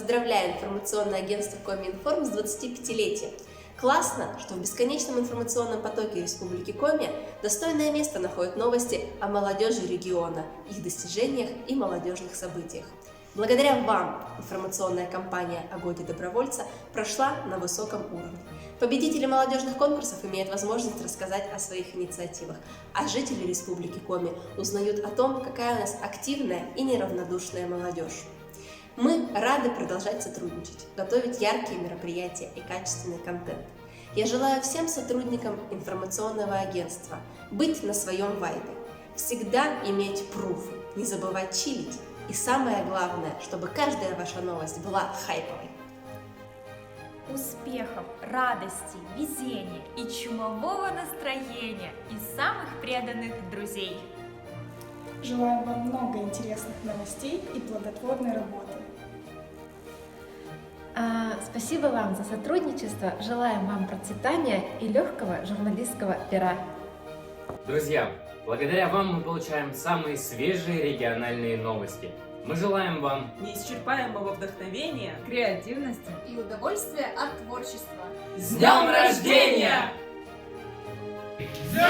Поздравляю информационное агентство Коми-Информ с 25-летием! Классно, что в бесконечном информационном потоке Республики Коми достойное место находят новости о молодежи региона, их достижениях и молодежных событиях. Благодаря вам информационная кампания о Годе добровольца прошла на высоком уровне. Победители молодежных конкурсов имеют возможность рассказать о своих инициативах, а жители Республики Коми узнают о том, какая у нас активная и неравнодушная молодежь. Мы рады продолжать сотрудничать, готовить яркие мероприятия и качественный контент. Я желаю всем сотрудникам информационного агентства быть на своем вайбе, всегда иметь пруфы, не забывать чилить и самое главное, чтобы каждая ваша новость была хайповой. Успехов, радости, везения и чумового настроения из самых преданных друзей. Желаем вам много интересных новостей и плодотворной работы. Спасибо вам за сотрудничество. Желаем вам процветания и легкого журналистского пера. Друзья, благодаря вам мы получаем самые свежие региональные новости. Мы желаем вам неисчерпаемого вдохновения, креативности и удовольствия от творчества. С днем рождения! С днем